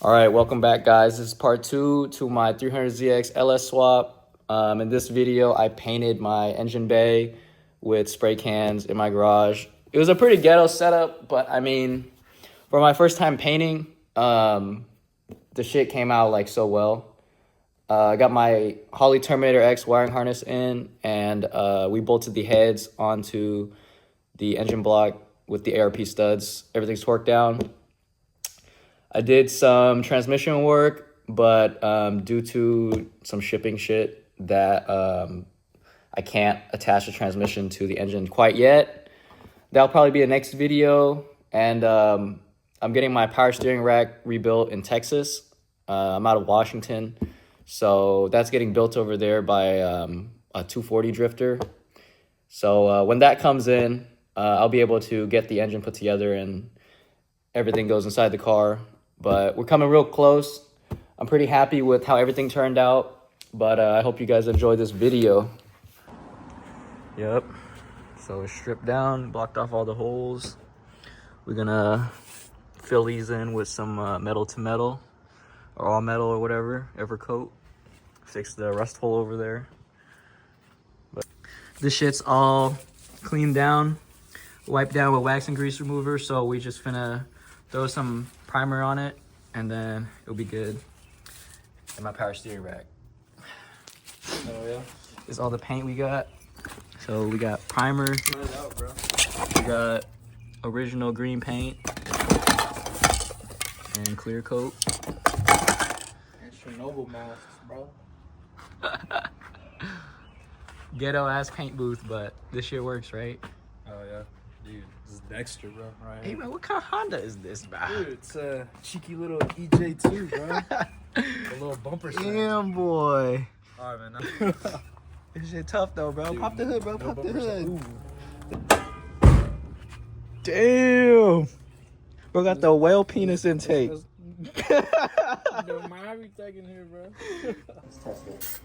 All right, welcome back, guys. This is part 2 to my 300ZX LS swap. In this video, I painted my engine bay with spray cans in my garage. It was a pretty ghetto setup, but I mean, for my first time painting, the shit came out like so well. I got my Holley Terminator X wiring harness in, and we bolted the heads onto the engine block with the ARP studs. Everything's torqued down. I did some transmission work, but due to some shipping shit that I can't attach the transmission to the engine quite yet. That'll probably be a next video. And I'm getting my power steering rack rebuilt in Texas. I'm out of Washington. So that's getting built over there by a 240 drifter. So when that comes in, I'll be able to get the engine put together and everything goes inside the car. But we're coming real close. I'm pretty happy with how everything turned out. But I hope you guys enjoy this video. Yep. So it's stripped down, blocked off all the holes. We're gonna fill these in with some metal to metal, or all metal or whatever, Evercoat. Fix the rust hole over there. But this shit's all cleaned down, wiped down with wax and grease remover. So we just finna throw some primer on it, and then it'll be good. And my power steering rack. Oh yeah. This is all the paint we got. So we got primer. Out, bro. We got original green paint and clear coat. And Chernobyl masks, bro. Ghetto ass paint booth, but this shit works, right? Oh yeah, dude, this is Dexter, bro. Right. Hey man, what kind of Honda is this, bro? Dude, it's a cheeky little EJ2, bro. A little bumper set. Damn, boy. All right, man. This shit tough though, bro. Dude, Pop the hood, bro. no Pop the bumper set. hood. Ooh. Damn. Bro got the whale penis intake. No, mind me taking here, bro. Let's test it.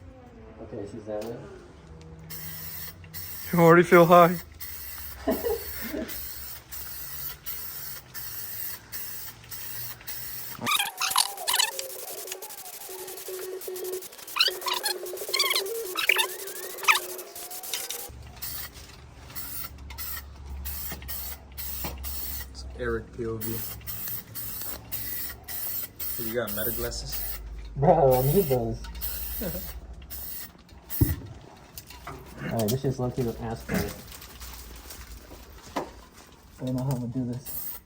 Okay, she's that way. You already feel high. It's Eric POV. You got meta glasses? Bro, I need those. Alright, this shit's lucky with asphalt. I don't know how I'm gonna do this.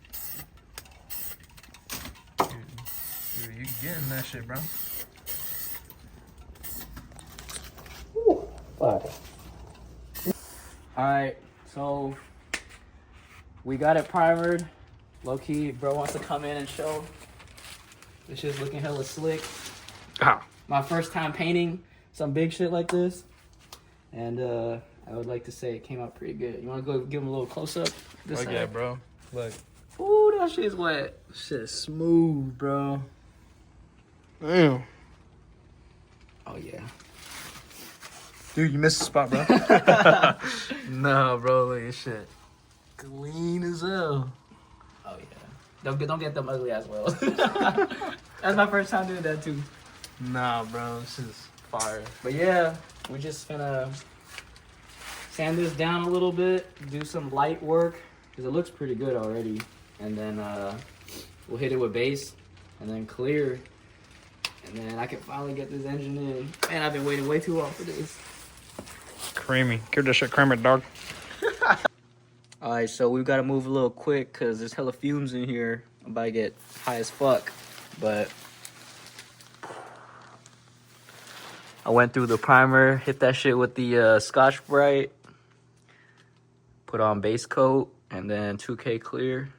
Dude, you getting that shit, bro. Whew, fuck. Alright, so we got it primered. Low key, bro wants to come in and show. This shit's looking hella slick. Ah. My first time painting some big shit like this. And I would like to say it came out pretty good. You want to go give him a little close up? This Oh yeah, bro. Look. Ooh, that shit's wet. Shit's smooth, bro. Damn. Oh yeah. Dude, you missed the spot, bro. No, bro, look at this shit. Clean as hell. Oh yeah. Don't get them ugly ass wells. That's my first time doing that too. Nah, bro, this is fire. But yeah, we're just gonna sand this down a little bit, do some light work, because it looks pretty good already. And then we'll hit it with base, and then clear. And then I can finally get this engine in. Man, I've been waiting way too long for this. Creamy. Give that shit creamy, dog. Alright, so we've got to move a little quick, because there's hella fumes in here. I'm about to get high as fuck. But I went through the primer, hit that shit with the Scotch Brite, put on base coat, and then 2K clear.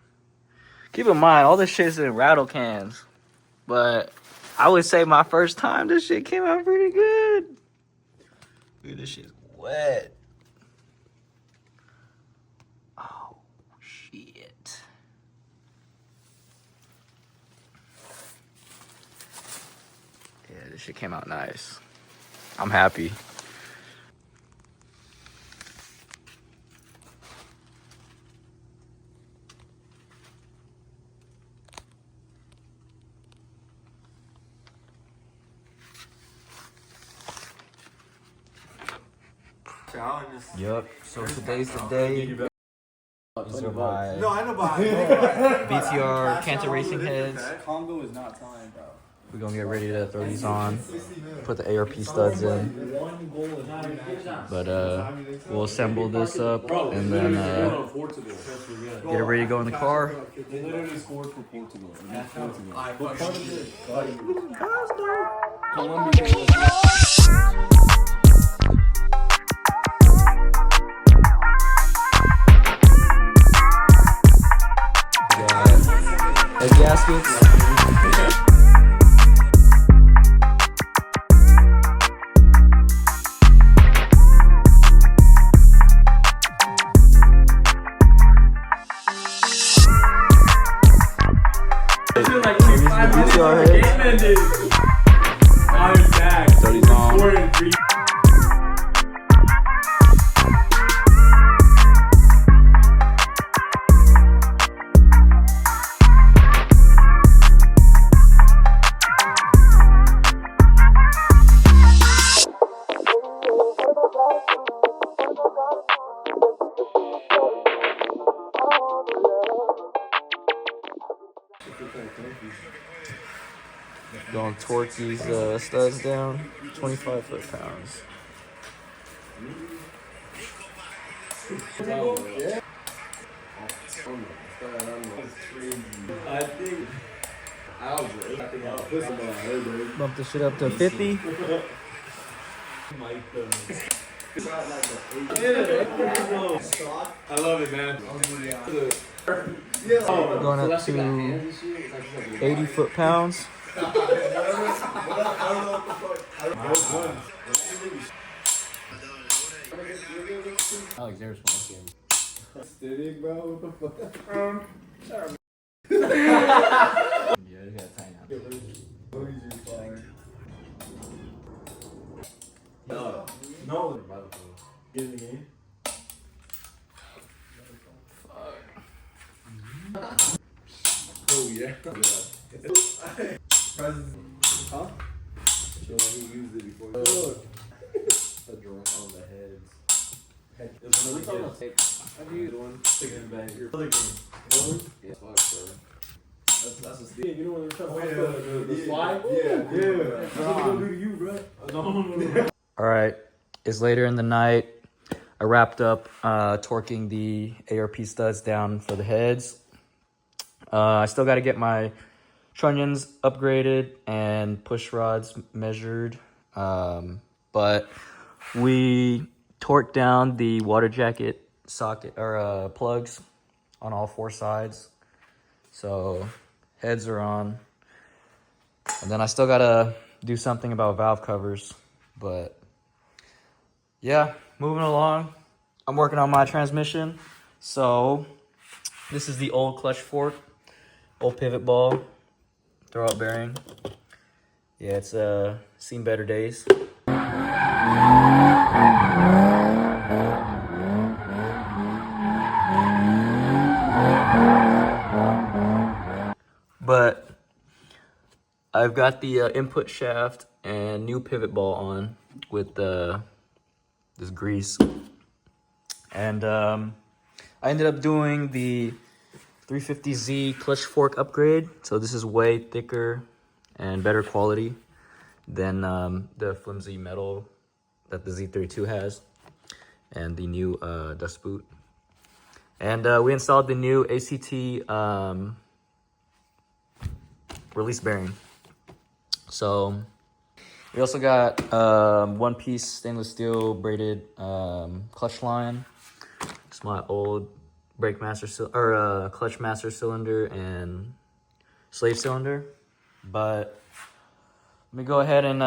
Keep in mind, all this shit's in rattle cans, but I would say my first time, this shit came out pretty good. Look, this shit's wet. Oh, shit. Yeah, this shit came out nice. I'm happy. Yup. So today's the day. These are my I know about BTR Canted racing heads. Congo is not time, bro. We're gonna get ready to throw these on. Put the ARP studs in. But we'll assemble this up and then get it ready to go in the car. They literally scored for Portugal. Head gaskets. BTR heads. Throw these on. Gonna torque these studs down, 25 foot-pounds. Bump this shit up to 50. I love it, man. Going up to 80 foot-pounds. Alex, there's one. Aesthetic, bro. What the fuck? Yeah, you gotta tighten out. No. Get in the game. Oh yeah. Huh? Sure, he used it before. Look. A drone on the heads. I've used one. Stick it back here. Yeah, fuck, bro. That's a steam. You know when they're trying to the slide? Yeah. That's what they're gonna do to you, bro. No. All right, it's later in the night. I wrapped up torquing the ARP studs down for the heads. I still got to get my trunnions upgraded and push rods measured. But we torqued down the water jacket socket or plugs on all four sides. So heads are on. And then I still got to do something about valve covers. But yeah, moving along. I'm working on my transmission. So this is the old clutch fork, old pivot ball, throwout bearing. Yeah, it's seen better days. But I've got the input shaft and new pivot ball on with this grease. And I ended up doing the 350Z clutch fork upgrade. So this is way thicker and better quality than the flimsy metal that the Z32 has and the new dust boot. And we installed the new ACT release bearing. So we also got one-piece stainless steel braided clutch line. It's my old brake master clutch master cylinder and slave cylinder. But let me go ahead and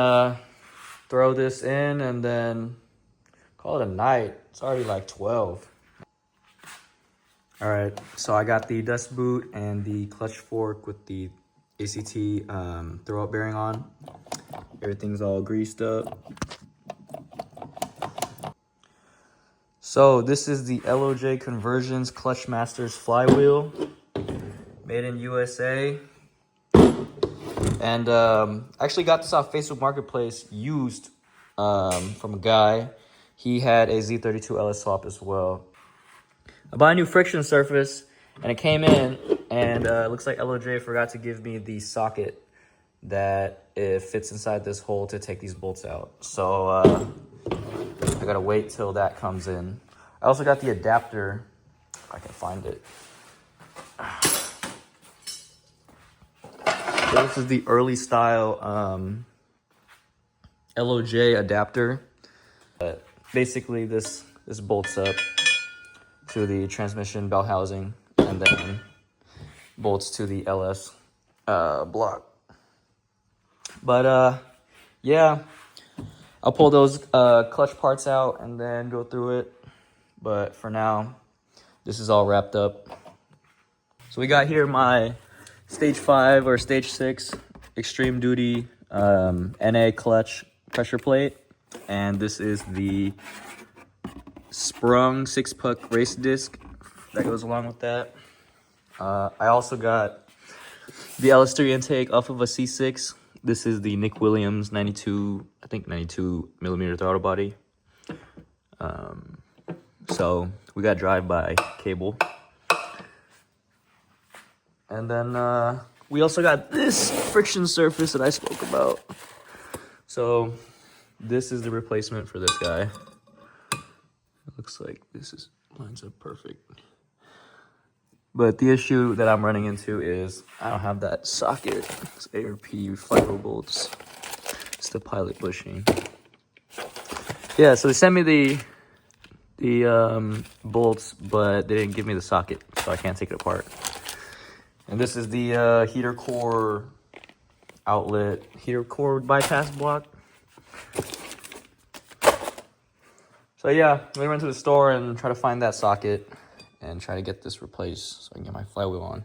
throw this in and then call it a night. It's already like 12. All right, so I got the dust boot and the clutch fork with the ACT throwout bearing on. Everything's all greased up. So this is the LOJ Conversions Clutch Masters flywheel, made in USA. And I actually got this off Facebook Marketplace used from a guy. he had a Z32 LS swap as well. I bought a new friction surface, and it came in, and it looks like LOJ forgot to give me the socket that it fits inside this hole to take these bolts out. So I gotta wait till that comes in. I also got the adapter, if I can find it. So this is the early style LOJ adapter. Basically, this bolts up to the transmission bell housing and then bolts to the LS block. But yeah, I'll pull those clutch parts out and then go through it. But for now, this is all wrapped up. So we got here my stage 5 or stage 6 extreme duty NA clutch pressure plate. And this is the sprung 6-puck race disc that goes along with that. I also got the LS3 intake off of a C6. This is the Nick Williams 92 millimeter throttle body. So we got drive-by cable. And then we also got this friction surface that I spoke about. So this is the replacement for this guy. It looks like lines up perfect. But the issue that I'm running into is I don't have that socket. It's ARP flexible bolts. It's the pilot bushing. Yeah, so they sent me the bolts, but they didn't give me the socket, so I can't take it apart. And this is the heater core outlet, heater core bypass block. So yeah, I'm gonna run to the store and try to find that socket and try to get this replaced so I can get my flywheel on.